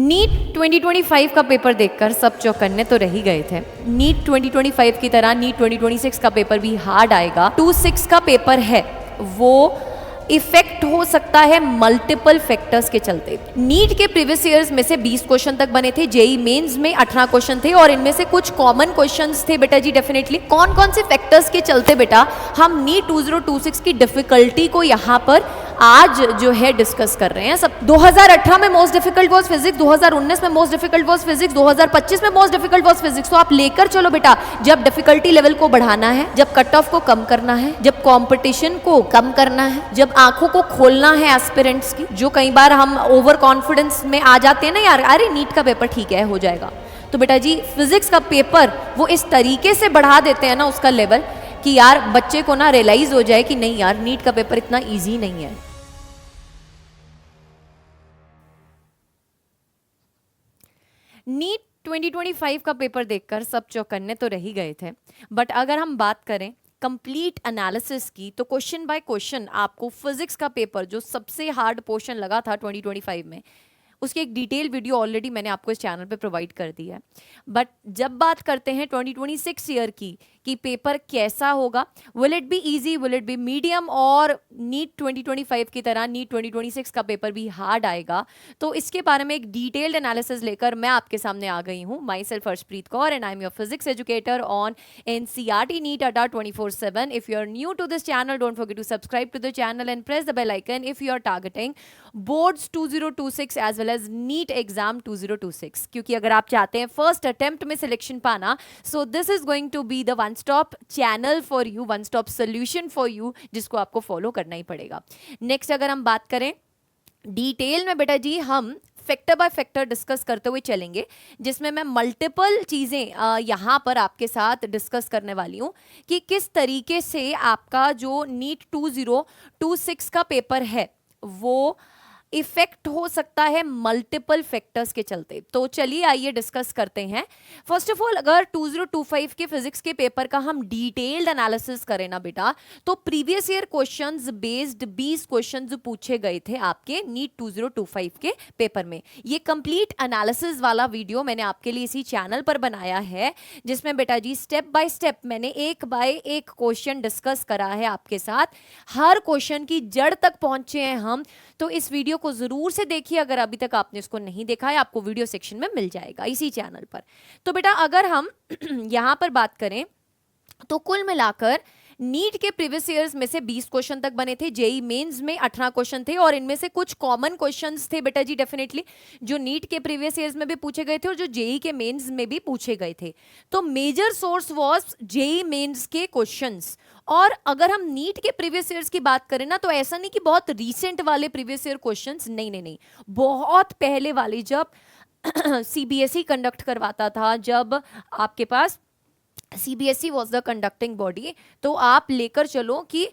NEET 2025 का paper देखकर सब चौकन्ने तो रह ही गए थे। नीट 2025 की तरह नीट 2026 का पेपर भी हार्ड आएगा। 26 का पेपर है वो इफेक्ट हो सकता है मल्टीपल फैक्टर्स के चलते। नीट के प्रीवियस ईयर्स में से 20 क्वेश्चन तक बने थे, जेई मेंस में 18 क्वेश्चन थे और इनमें से कुछ कॉमन क्वेश्चंस थे बेटा जी। डेफिनेटली कौन कौन से फैक्टर्स के चलते बेटा हम नीट 2026 की डिफिकल्टी को यहाँ पर आज जो है डिस्कस कर रहे हैं सब। 2018 में मोस्ट डिफिकल्ट वाज फिजिक्स, 2019 में मोस्ट डिफिकल्ट वाज फिजिक्स, 2025 में मोस्ट डिफिकल्ट वाज फिजिक्स। तो आप लेकर चलो बेटा, जब डिफिकल्टी लेवल को बढ़ाना है, जब कट ऑफ को कम करना है, जब कंपटीशन को कम करना है, जब आंखों को खोलना है एस्पिरेंट्स की, जो कई बार हम ओवर कॉन्फिडेंस में आ जाते हैं ना, यार अरे नीट का पेपर ठीक है हो जाएगा। तो बेटा जी फिजिक्स का पेपर वो इस तरीके से बढ़ा देते हैं ना उसका लेवल कि यार बच्चे को ना रियलाइज हो जाए कि नहीं यार नीट का पेपर इतना ईजी नहीं है। नीट 2025 का पेपर देखकर सब चौकन्ने तो रह ही गए थे, बट अगर हम बात करें कंप्लीट एनालिसिस की तो क्वेश्चन बाय क्वेश्चन आपको फिजिक्स का पेपर जो सबसे हार्ड पोर्शन लगा था 2025 में, उसकी एक डिटेल वीडियो ऑलरेडी मैंने आपको इस चैनल पे प्रोवाइड कर दी है। बट जब बात करते हैं 2026 ईयर की कि पेपर कैसा होगा, will it be easy, will it be medium, और नीट 2025 की तरह नीट 2026 का पेपर भी हार्ड आएगा, तो इसके बारे में एक डिटेल्ड एनालिसिस लेकर मैं आपके सामने आ गई हूँ। My self Harshpreet Kaur and I am your physics educator on NCERT NEET अड्डा 24/7. If you are new to this channel, don't forget to subscribe to the channel and press the bell icon if you are targeting boards 2026 as well as NEET exam 2026, क्योंकि अगर आप चाहते हैं first attempt में selection पाना, so this is going to be the one stop channel for you, one stop solution for you, जिसको आपको follow करना ही पड़ेगा। नेक्स्ट अगर हम बात करें डिटेल में बेटा जी, हम फैक्टर बाय फैक्टर डिस्कस करते हुए चलेंगे, जिसमें मैं मल्टीपल चीज़ें यहाँ पर आपके साथ डिस्कस करने वाली हूँ कि किस तरीके से आपका जो नीट 2026 का पेपर है वो इफेक्ट हो सकता है मल्टीपल फैक्टर्स के चलते। तो चलिए आइए डिस्कस करते हैं। फर्स्ट ऑफ ऑल अगर 2025 के फिजिक्स के पेपर का हम डिटेल्ड एनालिसिस करें ना बेटा, तो previous year questions based 20 questions पूछे गए थे आपके नीट 2025 के पेपर में। ये कंप्लीट एनालिसिस वाला वीडियो मैंने आपके लिए इसी चैनल पर बनाया है, जिसमें बेटा जी स्टेप बाय स्टेप मैंने एक बाय एक क्वेश्चन डिस्कस करा है आपके साथ, हर क्वेश्चन की जड़ तक पहुंचे हैं हम। तो इस वीडियो को जरूर से देखिए, अगर अभी तक आपने इसको नहीं देखा है, आपको वीडियो सेक्शन में मिल जाएगा इसी चैनल पर। तो बेटा अगर हम यहां पर बात करें तो कुल मिलाकर नीट के प्रीवियस ईयर्स में से 20 क्वेश्चन तक बने थे, जेई मेंस में 18 क्वेश्चन थे और इनमें से कुछ कॉमन क्वेश्चंस थे बेटा जी, डेफिनेटली जो नीट के प्रीवियस ईयर्स में भी पूछे गए थे और जो जेई के मेंस में भी पूछे गए थे। तो major source was JEE mains के क्वेश्चंस। और अगर हम नीट के प्रीवियस ईयर्स की बात करें ना, तो ऐसा नहीं कि बहुत रीसेंट वाले प्रीवियस ईयर क्वेश्चंस, नहीं, बहुत पहले वाले, जब CBSE कंडक्ट करवाता था, जब आपके पास CBSE was the conducting body, तो आप लेकर चलो कि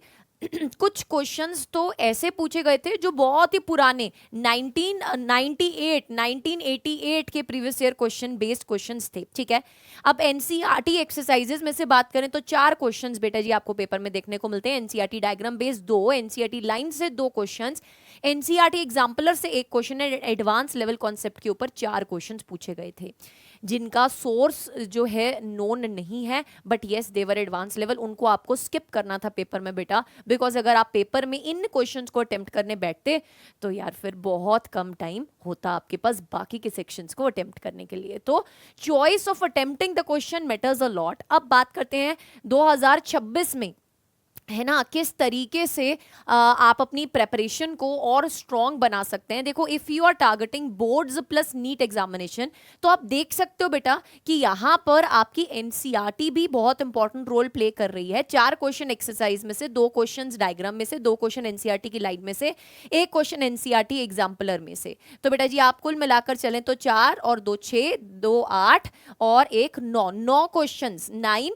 कुछ क्वेश्चंस तो ऐसे पूछे गए थे जो बहुत ही पुराने 1998 1988 के previous year question based questions थे, ठीक है। अब NCERT एक्सरसाइजेस में से बात करें तो 4 क्वेश्चंस बेटा जी आपको पेपर में देखने को मिलते हैं। NCERT diagram based 2, NCERT line से 2 क्वेश्चंस, NCERT एग्जाम्पलर से 1 क्वेश्चन है, एडवांस लेवल कॉन्सेप्ट के ऊपर 4 क्वेश्चंस पूछे गए थे, जिनका सोर्स जो है नोन नहीं है, but yes their advance level. उनको आपको स्किप करना था पेपर में बेटा, बिकॉज अगर आप पेपर में इन क्वेश्चंस को अटेम्प्ट करने बैठते तो यार फिर बहुत कम टाइम होता आपके पास बाकी के सेक्शंस को अटेम्प्ट करने के लिए। तो choice of attempting the question matters a lot. अब बात करते हैं 2026 में, है ना, किस तरीके से आप अपनी प्रेपरेशन को और स्ट्रॉन्ग बना सकते हैं। देखो, if you are targeting boards plus NEET examination, तो आप देख सकते हो बेटा कि यहाँ पर आपकी NCERT भी बहुत इंपॉर्टेंट रोल प्ले कर रही है। 4 क्वेश्चन एक्सरसाइज में से, 2 क्वेश्चन डायग्राम में से, 2 क्वेश्चन NCERT की लाइन में से, 1 क्वेश्चन NCERT एग्जाम्पलर में से। तो बेटा जी आप कुल मिलाकर चलें तो 4 और 2 6, 2 8 और 1 9 क्वेश्चन, 9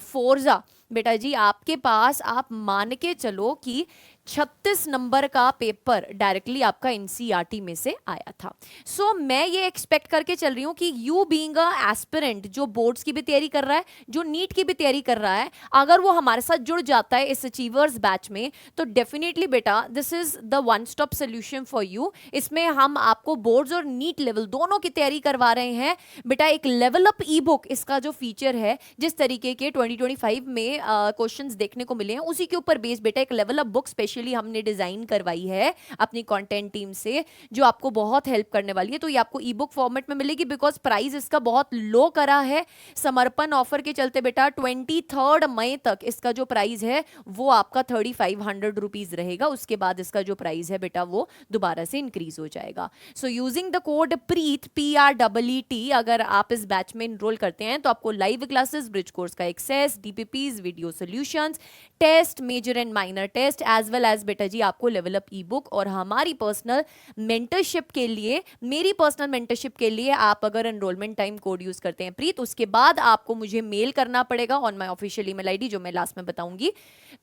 4 बेटा जी आपके पास, आप मान के चलो कि 36 नंबर का पेपर डायरेक्टली आपका एनसीईआरटी में से आया था। सो मैं ये एक्सपेक्ट करके चल रही हूँ कि यू बीइंग अ एस्पिरेंट जो बोर्ड्स की भी तैयारी कर रहा है, जो नीट की भी तैयारी कर रहा है, अगर वो हमारे साथ जुड़ जाता है इस अचीवर्स बैच में, तो डेफिनेटली बेटा this is the one stop solution for you. इसमें हम आपको बोर्ड्स और नीट लेवल दोनों की तैयारी करवा रहे हैं बेटा। एक लेवल अप ई बुक इसका जो फीचर है, जिस तरीके के 2025 में क्वेश्चंस देखने को मिले हैं, उसी के ऊपर बेस्ड बेटा एक लेवल अप बुक स्पेशली हमने डिजाइन करवाई है अपनी कंटेंट टीम से, जो आपको बहुत हेल्प करने वाली है। तो ये आपको ई बुक फॉर्मेट में मिलेगी, बिकॉज प्राइस इसका बहुत लो करा है समर्पण ऑफर के चलते बेटा। 23 मई तक इसका जो प्राइस है वो आपका 3500 रुपीज रहेगा। उसके बाद इसका जो प्राइस है बेटा वो दोबारा से इंक्रीज हो जाएगा। So using the code Preet PREET अगर आप इस बैच में इनरोल करते हैं तो आपको लाइव क्लासेस, ब्रिज कोर्स का access, DPPs, video solutions, test, major and minor test, as well as बेटा जी आपको लेवल अप ई बुक और हमारी पर्सनल मेंटरशिप के लिए, मेरी पर्सनल मेंटरशिप के लिए आप अगर एनरोलमेंट टाइम कोड यूज करते हैं प्रीत, उसके बाद आपको मुझे मेल करना पड़ेगा on my official email ID जो मैं लास्ट में बताऊंगी।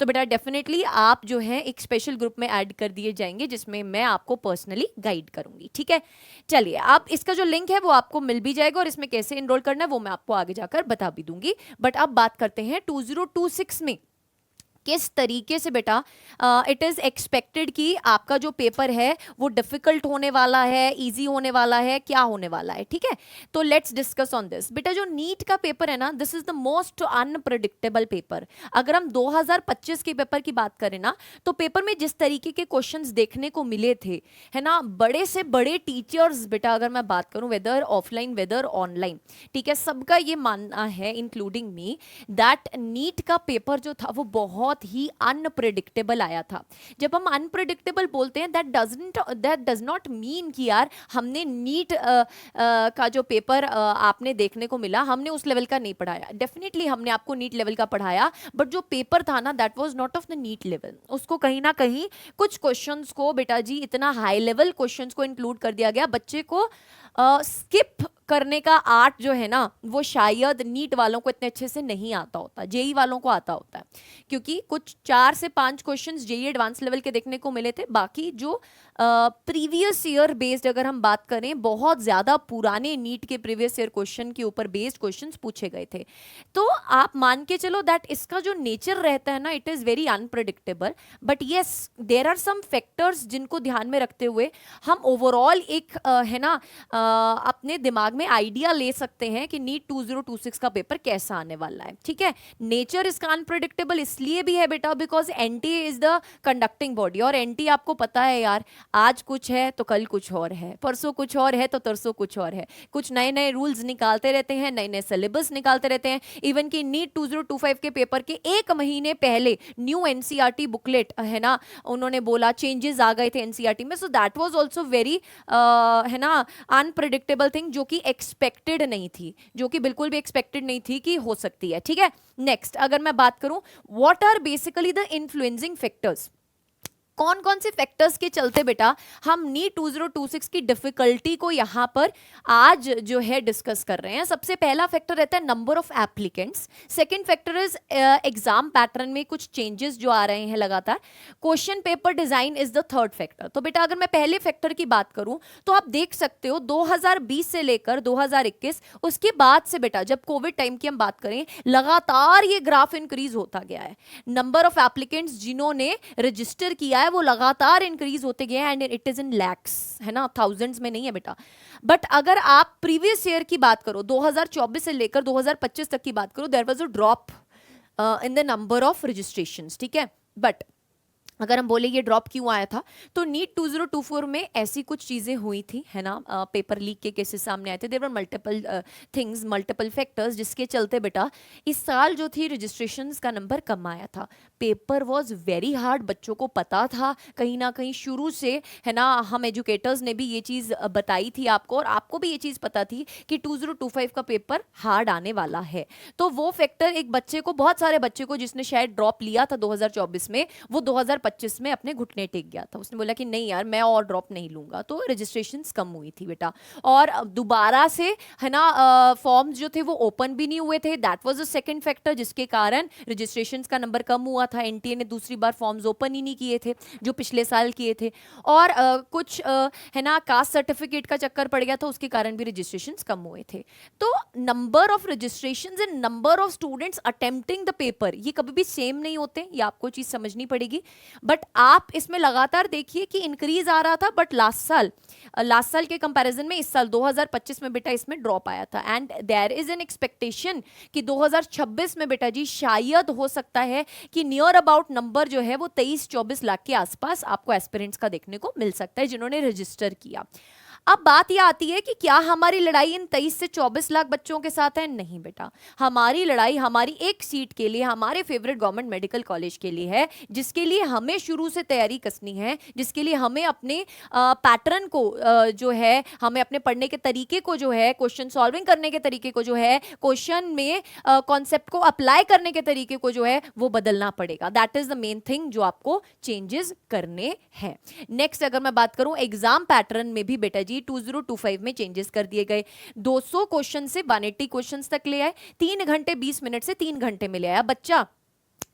तो बेटा डेफिनेटली आप जो है एक स्पेशल ग्रुप में ऐड कर दिए जाएंगे जिसमें मैं आपको पर्सनली गाइड करूंगी। ठीक है, चलिए आप इसका जो लिंक है वो आपको मिल भी जाएगा और इसमें कैसे एनरोल करना है वो मैं आपको आगे जाकर बता भी दूंगी। बट अब बात करते हैं 2026 में किस तरीके से बेटा इट इज एक्सपेक्टेड कि आपका जो पेपर है वो डिफिकल्ट होने वाला है, इजी होने वाला है, क्या होने वाला है। ठीक है, तो लेट्स डिस्कस ऑन दिस। बेटा जो नीट का पेपर है ना, this is the most unpredictable paper. अगर हम 2025 के पेपर की बात करें ना, तो पेपर में जिस तरीके के क्वेश्चंस देखने को मिले थे, है ना, बड़े से बड़े टीचर्स बेटा, अगर मैं बात करूं वेदर ऑफलाइन वेदर ऑनलाइन, ठीक है, सबका ये मानना है इंक्लूडिंग मी दैट नीट का पेपर जो था वो बहुत ही अनप्रेडिक्टेबल आया था। जब हम अनप्रेडिक्टेबल बोलते हैं दैट डज नॉट मीन कि यार हमने नीट का जो पेपर आपने देखने को मिला हमने उस लेवल का नहीं पढ़ाया। डेफिनेटली हमने आपको नीट लेवल का पढ़ाया, बट जो पेपर था ना that was not of the NEET level. उसको कहीं ना कहीं कुछ क्वेश्चंस को बेटा जी इतना हाई लेवल क्वेश्चंस को इंक्लूड कर दिया गया, बच्चे को स्किप करने का आर्ट जो है ना वो शायद नीट वालों को इतने अच्छे से नहीं आता होता, जेई वालों को आता होता है, क्योंकि कुछ 4 से 5 क्वेश्चंस जेई एडवांस लेवल के देखने को मिले थे। बाकी जो प्रीवियस ईयर बेस्ड अगर हम बात करें, बहुत ज्यादा पुराने नीट के प्रीवियस ईयर क्वेश्चन के ऊपर बेस्ड क्वेश्चंस पूछे गए थे। तो आप मान के चलो दैट इसका जो नेचर रहता है ना it is very unpredictable, but yes there are some factors जिनको ध्यान में रखते हुए हम ओवरऑल एक है ना अपने दिमाग में आइडिया ले सकते हैं कि नीट 2026 का पेपर कैसा आने वाला है। ठीक है, नेचर इसका अनप्रेडिक्टेबल इसलिए भी है बेटा because NTA is the conducting body, और एनटीए आपको पता है यार आज कुछ है तो कल कुछ और है, परसों कुछ और है तो तरसों कुछ और है, कुछ नए नए रूल्स निकालते रहते हैं, नए नए सिलेबस निकालते रहते हैं। इवन कि नीट 2025 के पेपर के 1 महीने पहले न्यू एनसीईआरटी बुकलेट है ना, उन्होंने बोला चेंजेस आ गए थे एनसीईआरटी में, so that was also very है ना अनप्रेडिक्टेबल थिंग, जो कि एक्सपेक्टेड नहीं थी, जो कि बिल्कुल भी एक्सपेक्टेड नहीं थी कि हो सकती है। ठीक है, नेक्स्ट अगर मैं बात करूं what are basically the influencing factors, कौन कौन से फैक्टर्स के चलते बेटा हम नीट 2026 की डिफिकल्टी को यहां पर आज जो है डिस्कस कर रहे हैं। सबसे पहला फैक्टर रहता है number of applicants, second factor is exam pattern में कुछ चेंजेस जो आ रहे हैं लगातार, question paper design is the third factor. तो बेटा अगर मैं पहले फैक्टर की बात करूं तो आप देख सकते हो 2020 से लेकर 2021 उसके बाद से बेटा जब कोविड टाइम की हम बात करें लगातार ये ग्राफ इंक्रीज होता गया है। नंबर ऑफ एप्लीकेंट्स जिन्होंने रजिस्टर किया वो लगातार इंक्रीज होते गए and it is in lakhs, है ना, थाउजेंड्स में नहीं है बेटा। बट अगर आप प्रीवियस ईयर की बात करो 2024 से लेकर 2025 तक की बात करो, there was a drop in the number of registrations. ठीक है, बट अगर हम बोले ये ड्रॉप क्यों आया था, तो नीट 2024 में ऐसी कुछ चीज़ें हुई थी, है ना, पेपर लीक के केसेस सामने आए थे, there were multiple things, multiple factors, जिसके चलते बेटा इस साल जो थी रजिस्ट्रेशंस का नंबर कम आया था। पेपर वॉज वेरी हार्ड, बच्चों को पता था कहीं ना कहीं शुरू से, है ना, हम एजुकेटर्स ने भी ये चीज़ बताई थी आपको, और आपको भी ये चीज़ पता थी कि 2025 का पेपर हार्ड आने वाला है। तो वो फैक्टर एक बच्चे को, बहुत सारे बच्चे को जिसने शायद ड्रॉप लिया था 2024 में, वो 2025 2025 में अपने घुटने टेक गया था, उसने बोला कि नहीं यार मैं और ड्रॉप नहीं लूंगा, तो रजिस्ट्रेशंस कम हुई थी बेटा। और दोबारा से है ना फॉर्म्स जो थे वो ओपन भी नहीं हुए थे, that was the second factor जिसके कारण रजिस्ट्रेशंस का नंबर कम हुआ था। एनटीए ने दूसरी बार फॉर्म्स ओपन ही नहीं किए थे जो पिछले साल किए थे, और कुछ है ना कास्ट सर्टिफिकेट का चक्कर पड़ गया था, उसके कारण भी रजिस्ट्रेशंस कम हुए थे। तो number of registrations and number of students attempting the paper ये कभी भी सेम नहीं होते, ये आपको चीज समझनी पड़ेगी। बट आप इसमें लगातार देखिए कि इंक्रीज आ रहा था, बट लास्ट साल के कंपैरिजन में इस साल 2025 में बेटा इसमें ड्रॉप आया था। And there is an expectation कि 2026 में बेटा जी शायद हो सकता है कि नियर अबाउट नंबर जो है वो 23-24 लाख के आसपास आपको एस्पिरेंट्स का देखने को मिल सकता है जिन्होंने रजिस्टर किया। अब बात यह आती है कि क्या हमारी लड़ाई इन 23 से 24 लाख बच्चों के साथ है? नहीं बेटा, हमारी लड़ाई हमारी एक सीट के लिए, हमारे फेवरेट गवर्नमेंट मेडिकल कॉलेज के लिए है, जिसके लिए हमें शुरू से तैयारी कसनी है, जिसके लिए हमें अपने पैटर्न को जो है, हमें अपने पढ़ने के तरीके को जो है, क्वेश्चन सॉल्विंग करने के तरीके को जो है, क्वेश्चन में कॉन्सेप्ट को अप्लाई करने के तरीके को जो है वो बदलना पड़ेगा। That is the main thing जो आपको चेंजेस करने हैं। नेक्स्ट अगर मैं बात करूं एग्जाम पैटर्न में भी बेटा जी 2025 में चेंजेस कर दिए गए। 200 क्वेश्चन से 180 क्वेश्चंस तक ले आए, 3 घंटे 20 मिनट से 3 घंटे में ले आया। बच्चा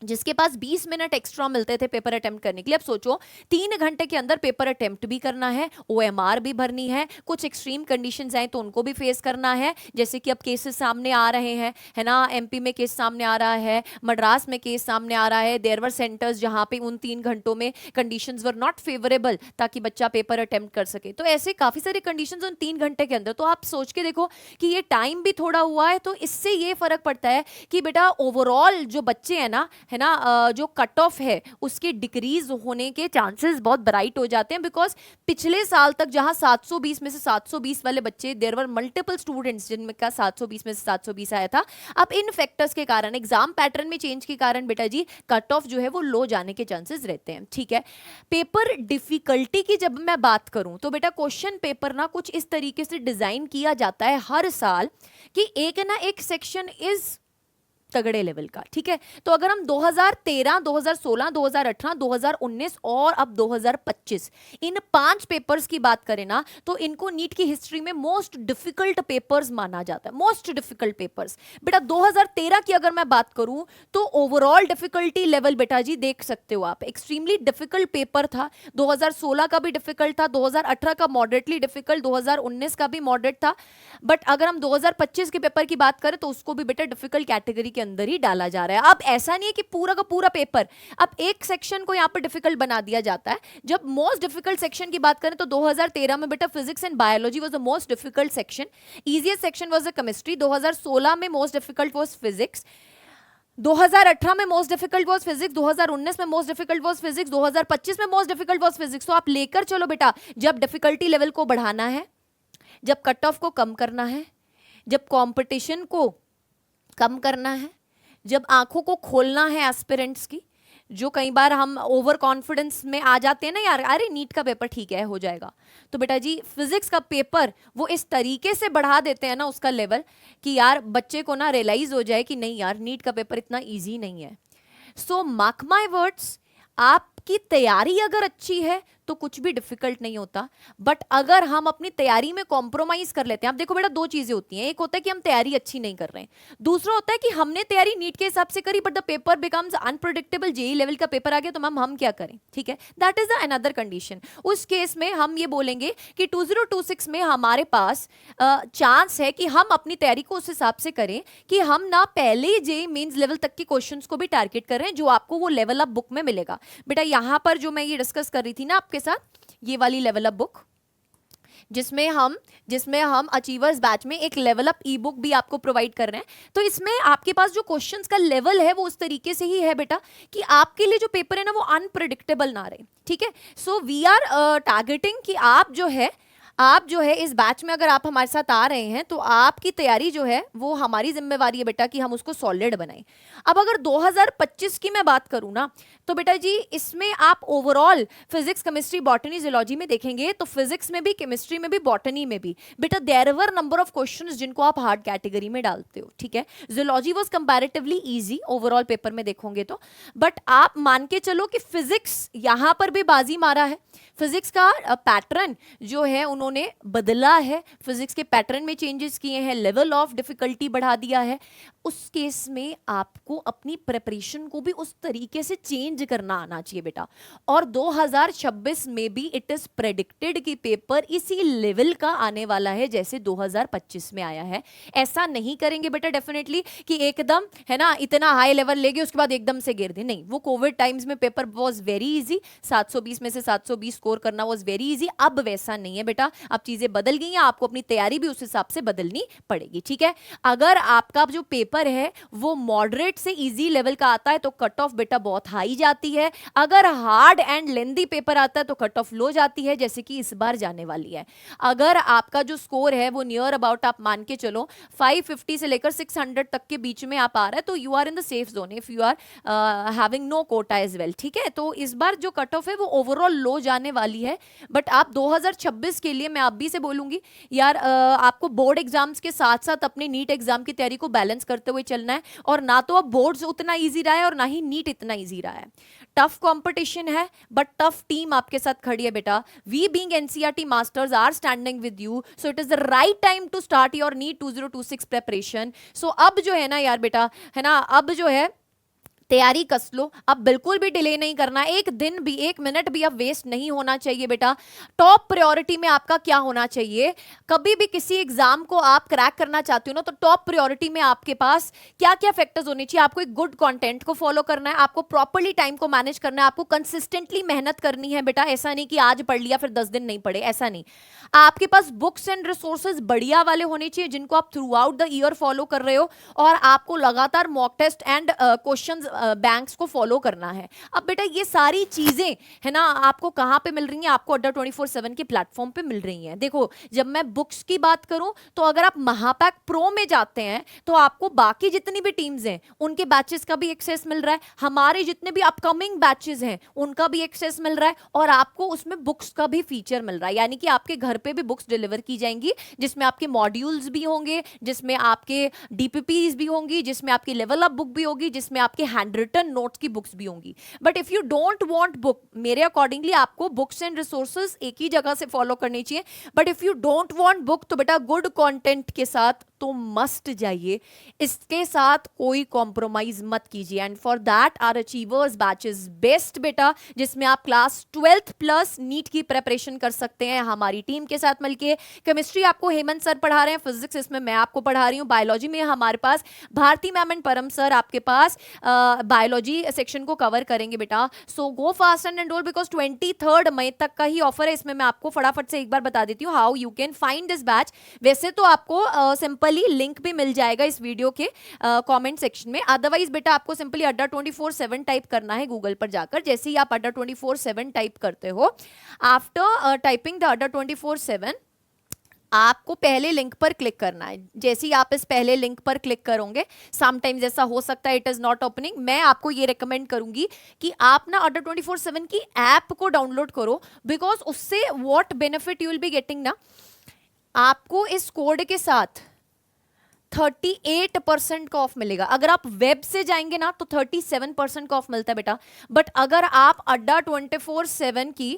जिसके पास 20 मिनट एक्स्ट्रा मिलते थे पेपर अटेम्प्ट करने के लिए, अब सोचो 3 घंटे के अंदर पेपर अटेम्प्ट भी करना है, ओएमआर भी भरनी है, कुछ एक्सट्रीम कंडीशंस आए तो उनको भी फेस करना है, जैसे कि अब केसेस सामने आ रहे हैं, है ना, एमपी में केस सामने आ रहा है, मद्रास में केस सामने आ रहा है। देयर वर सेंटर्स जहां पे उन 3 घंटों में कंडीशंस वर नॉट फेवरेबल ताकि बच्चा पेपर अटेम्प्ट कर सके। तो ऐसे काफी सारी कंडीशंस उन 3 घंटे के अंदर, तो आप सोच के देखो कि ये टाइम भी थोड़ा हुआ है, तो इससे ये फर्क पड़ता है कि बेटा ओवरऑल जो बच्चे हैं ना, है ना, जो कट ऑफ है उसके डिक्रीज होने के चांसेस बहुत ब्राइट हो जाते हैं। बिकॉज पिछले साल तक जहां 720 में से 720 वाले बच्चे, देयर वर मल्टीपल स्टूडेंट्स जिनमें का 720 में से 720 आया था। अब इन फैक्टर्स के कारण, एग्जाम पैटर्न में चेंज के कारण बेटा जी कट ऑफ जो है वो लो जाने के चांसेस रहते हैं। ठीक है, पेपर डिफिकल्टी की जब मैं बात करूं तो बेटा क्वेश्चन पेपर ना कुछ इस तरीके से डिजाइन किया जाता है हर साल कि एक ना एक सेक्शन इज तगड़े लेवल का। ठीक है, तो अगर हम 2013, 2016, 2018, 2019 और अब 2025 इन 5 पेपर्स की बात करें ना, तो इनको नीट की हिस्ट्री में मोस्ट डिफिकल्ट पेपर्स माना जाता है। मोस्ट डिफिकल्ट पेपर्स बेटा 2013 की अगर मैं बात करूं तो ओवरऑल डिफिकल्टी लेवल बेटा जी देख सकते हो आप, एक्सट्रीमली डिफिकल्ट पेपर था। 2016 का भी डिफिकल्ट था, 2018 का मॉडरेटली डिफिकल्ट, 2019 का भी मॉडरेट था। बट अगर हम 2025 के पेपर की बात करें तो उसको भी बेटा डिफिकल्ट कैटेगरी के अंदर ही डाला जा रहा है। अब ऐसा नहीं है कि पूरा का पूरा पेपर, अब एक सेक्शन को यहां पर डिफिकल्ट बना दिया जाता है। जब मोस्ट डिफिकल्ट सेक्शन की बात करें तो 2013 में बेटा physics and biology was the most difficult section, easiest section was the chemistry. 2016 में मोस्ट डिफिकल्ट वाज फिजिक्स, 2018 में मोस्ट डिफिकल्ट वाज फिजिक्स, 2019 में मोस्ट डिफिकल्ट वाज फिजिक्स, 2025 में मोस्ट डिफिकल्ट वाज फिजिक्स। तो आप लेकर चलो बेटा, जब डिफिकल्टी लेवल को बढ़ाना है, जब कट ऑफ को कम करना है, जब कंपटीशन को कम करना है, जब आंखों को खोलना है एस्पिरेंट्स की, जो कई बार हम ओवर कॉन्फिडेंस में आ जाते हैं ना, यार अरे नीट का पेपर ठीक है हो जाएगा, तो बेटा जी फिजिक्स का पेपर वो इस तरीके से बढ़ा देते हैं ना उसका लेवल कि यार बच्चे को ना रियलाइज हो जाए कि नहीं यार नीट का पेपर इतना ईजी नहीं है। सो मार्क माय वर्ड्स, आपकी तैयारी अगर अच्छी है तो कुछ भी डिफिकल्ट नहीं होता। बट अगर हम अपनी तैयारी में कॉम्प्रोमाइज कर लेते हैं, आप देखो बेटा दो चीजें होती हैं, एक होता है कि हम तैयारी अच्छी नहीं कर रहे हैं, दूसरा होता है कि हमने तैयारी नीट के हिसाब से करी but the paper becomes unpredictable, JEE level का पेपर आ गया तो मैम हम क्या करें। ठीक है, दैट इज अनदर कंडीशन। उस केस में हम ये बोलेंगे कि 2026 में हमारे पास चांस है कि हम अपनी तैयारी को उस हिसाब से करें कि हम ना पहले जेई मेंस लेवल तक के क्वेश्चंस को भी टारगेट कर रहे हैं जो आपको वो लेवल अप बुक में मिलेगा। बेटा यहां पर जो मैं ये डिस्कस कर रही थी ना आपके साथ, ये वाली लेवल अप बुक जिसमें हम अचीवर्स बैच में एक लेवल अप ई बुक भी आपको प्रोवाइड कर रहे हैं, तो इसमें आपके पास जो क्वेश्चंस का लेवल है वो उस तरीके से ही है बेटा कि आपके लिए जो पेपर है ना वो अनप्रेडिक्टेबल ना रहे। ठीक है, सो वी आर टारगेटिंग कि आप जो है आप जो है इस बैच में अगर आप हमारे साथ आ रहे हैं तो आपकी तैयारी जो है वो हमारी जिम्मेवारी है बेटा कि हम उसको सॉलिड बनाएं। अब अगर 2025 की मैं बात करूं ना तो बेटा जी इसमें आप overall physics chemistry botany geology में देखेंगे तो फिजिक्स में भी, केमिस्ट्री में भी, बॉटनी में भी बेटा there were number of questions जिनको आप हार्ड कैटेगरी में डालते हो, ठीक है। Geology was comparatively easy overall paper में देखोगे तो, बट आप मान के चलो कि फिजिक्स यहां पर भी बाजी मारा है। फिजिक्स का पैटर्न जो है उन्होंने बदला है, फिजिक्स के पैटर्न में चेंजेस किए हैं, लेवल ऑफ डिफिकल्टी बढ़ा दिया है। उस केस में आपको अपनी प्रिपरेशन को भी उस तरीके से चेंज करना आना चाहिए बेटा। और 2026 में भी इट इज प्रेडिक्टेड कि पेपर इसी लेवल का आने वाला है जैसे 2025 में आया है। ऐसा नहीं करेंगे बेटा डेफिनेटली कि एकदम है ना इतना हाई लेवल लेंगे उसके बाद एकदम से गिर दे, नहीं। वो कोविड टाइम्स में पेपर वाज वेरी इजी, 720 में से 720 स्कोर करना वाज वेरी इजी। अब वैसा नहीं है बेटा, अब चीजें बदल गई हैं, आपको अपनी तैयारी भी उस हिसाब से बदलनी पड़ेगी, ठीक है। अगर आपका जो पेपर है वो मॉडरेट से इजी लेवल का आता है तो कट ऑफ बेटा बहुत हाई जाती है। अगर हार्ड एंड लेंदी पेपर आता है तो कट ऑफ लो जाती है, जैसे कि इस बार जाने वाली है। अगर आपका जो स्कोर है वो नियर अबाउट आप मान के चलो 550 से लेकर 600 तक के बीच में आप आ रहा है तो you are in the safe zone if you are having no quota as well, ठीक है। तो इस बार जो कट ऑफ है वो ओवरऑल लो जाने वाली है। बट आप 2026 के लिए मैं अभी से बोलूंगी यार आपको बोर्ड एग्जाम्स के साथ साथ अपने नीट एग्जाम की तैयारी को बैलेंस करते हुए चलना है। और ना तो अब बोर्ड्स उतना इजी रहा है और ना ही नीट इतना इजी रहा है। टफ कंपटीशन है बट टफ टीम आपके साथ खड़ी है बेटा। We being NCERT masters are standing with you, so it is the right time to start your NEET 2026 preparation. So अब जो है ना यार बेटा, है ना, अब जो है तैयारी कस लो, अब बिल्कुल भी डिले नहीं करना, एक दिन भी, एक मिनट भी अब वेस्ट नहीं होना चाहिए बेटा। टॉप प्रायोरिटी में आपका क्या होना चाहिए, कभी भी किसी एग्जाम को आप क्रैक करना चाहते हो ना तो टॉप प्रायोरिटी में आपके पास क्या क्या फैक्टर्स होने चाहिए। आपको एक गुड कंटेंट को फॉलो करना है, आपको प्रॉपर्ली टाइम को मैनेज करना है, आपको कंसिस्टेंटली मेहनत करनी है बेटा। ऐसा नहीं कि आज पढ़ लिया फिर 10 दिन नहीं पढ़े, ऐसा नहीं। आपके पास बुक्स एंड रिसोर्सेज बढ़िया वाले होने चाहिए जिनको आप throughout the year follow कर रहे हो, और आपको लगातार mock test and questions banks को फॉलो करना है। अब बेटा ये सारी चीजें है ना आपको कहां पे मिल रही हैं, आपको अड्डा 24/7 के प्लेटफॉर्म पे मिल रही हैं। देखो जब मैं बुक्स की बात करूं तो अगर आप महापैक प्रो में जाते हैं तो आपको बाकी जितनी भी टीम्स हैं उनके बैचेस का भी एक्सेस मिल रहा है, हमारे जितने भी अपकमिंग बैचेस हैं उनका भी एक्सेस मिल रहा है, और आपको उसमें बुक्स का भी फीचर मिल रहा है। यानी कि आपके घर पे भी बुक्स डिलीवर की जाएंगी जिसमें आपके मॉड्यूल्स भी होंगे, जिसमें आपके डीपीपीज भी होंगी, जिसमें आपकी लेवल अप बुक भी होगी, जिसमें आपके हैंड रिटन नोट्स की बुक्स भी होंगी। But if you don't want book, मेरे अकॉर्डिंगली आपको बुक्स एंड रिसोर्सेज एक ही जगह से फॉलो करनी चाहिए। But if you don't want book तो बेटा गुड कंटेंट के साथ तो मस्ट जाइए, इसके साथ कोई कॉम्प्रोमाइज मत कीजिए। And for that our achievers batch is best बेटा, जिसमें आप क्लास 12th प्लस नीट की प्रिपरेशन कर सकते हैं हमारी टीम के साथ मिलके। केमिस्ट्री आपको हेमंत सर पढ़ा रहे हैं, फिजिक्स इसमें मैं आपको पढ़ा रही हूँ, बायोलॉजी में हमारे पास Bharti ma'am and Param sir आपके पास बायोलॉजी सेक्शन को कवर करेंगे बेटा। So go fast and enroll because 23 मई तक का ही ऑफर है। इसमें मैं आपको फटाफट से एक बार बता देती हूँ how you can find this batch. वैसे तो आपको सिंपली लिंक भी मिल जाएगा इस वीडियो के कमेंट सेक्शन में, अदरवाइज बेटा आपको सिंपली अड्डा 24/7 टाइप करना है गूगल पर जाकर। जैसे ही आप अड्डा 24/7 टाइप करते हो, आफ्टर टाइपिंग द अड्डा 24/7 आपको पहले लिंक पर क्लिक करना है। जैसे ही आप इस पहले लिंक पर क्लिक करोगे, समटाइम्स ऐसा हो सकता है इट इज नॉट ओपनिंग, मैं आपको ये रेकमेंड करूंगी कि आप ना अड्डा 24/7 की ऐप को डाउनलोड करो, बिकॉज उससे what benefit you will be getting ना, आपको इस कोड के साथ 38% का ऑफ मिलेगा। अगर आप वेब से जाएंगे ना तो 37% का ऑफ मिलता है बेटा। बट अगर आप अड्डा 24/7 की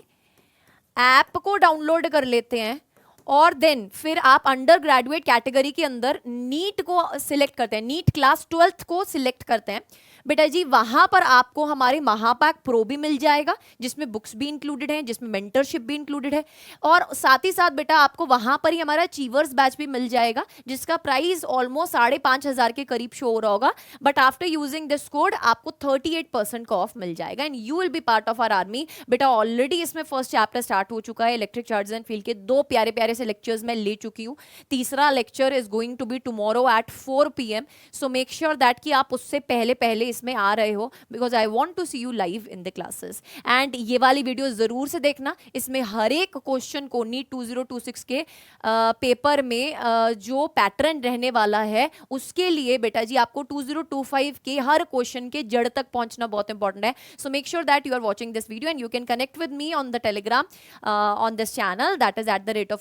ऐप को डाउनलोड कर लेते हैं और देन फिर आप अंडर ग्रेजुएट कैटेगरी के अंदर नीट को सिलेक्ट करते हैं, नीट क्लास 12th को सिलेक्ट करते हैं बेटा जी, वहां पर आपको हमारे महापैक प्रो भी मिल जाएगा जिसमें बुक्स भी इंक्लूडेड हैं, जिसमें मेंटरशिप भी इंक्लूडेड है, और साथ ही साथ बेटा आपको वहां पर ही हमारा अचीवर्स बैच भी मिल जाएगा जिसका प्राइस ऑलमोस्ट 5,500 के करीब शो हो रहा होगा। But after using this code आपको 38% का ऑफ मिल जाएगा and you will be part of our army बेटा। ऑलरेडी इसमें फर्स्ट चैप्टर स्टार्ट हो चुका है, इलेक्ट्रिक चार्जेस एंड फील्ड के 2 प्यारे प्यारे पहले से लेक्चर्स मैं ले चुकी हूँ. तीसरा lecture is going to be tomorrow at 4 PM. So make sure that कि आप उससे पहले पहले इसमें आ रहे हो, because I want to see you live in the classes. And ये वाली वीडियो जरूर से देखना. इसमें हर एक क्वेश्चन को नीट 2026 के पेपर में जो पैटर्न रहने वाला है उसके लिए बेटा जी आपको 2025 के हर क्वेश्चन के जड़ तक पहुंचना बहुत इंपॉर्टेंट है. So make sure that you are watching this video and you can connect with me on the Telegram on this channel, that is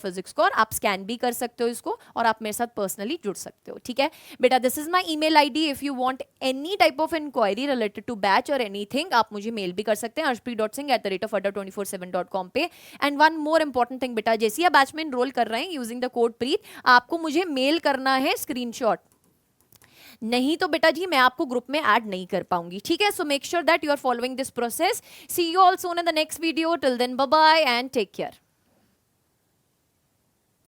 @physicscore. आप स्कैन भी कर सकते हो इसको और आप मेरे साथ पर्सनली जुड़ सकते हो. ठीक है बेटा, this is my email ID. If you want any type of inquiry related to batch और एनीथिंग, आप मुझे मेल भी कर सकते हैं arshpreet.singh@adda247.com पे. And one more important thing बेटा, जैसे ही आप बैच में एनरोल कर रहे हैं यूजिंग द कोड प्रीत, आपको मुझे मेल करना है स्क्रीनशॉट, नहीं तो बेटा जी मैं आपको ग्रुप में ऐड नहीं कर पाऊंगी. ठीक है, so make sure that you are following this process. See you all soon in the next video. Till then bye bye and take care.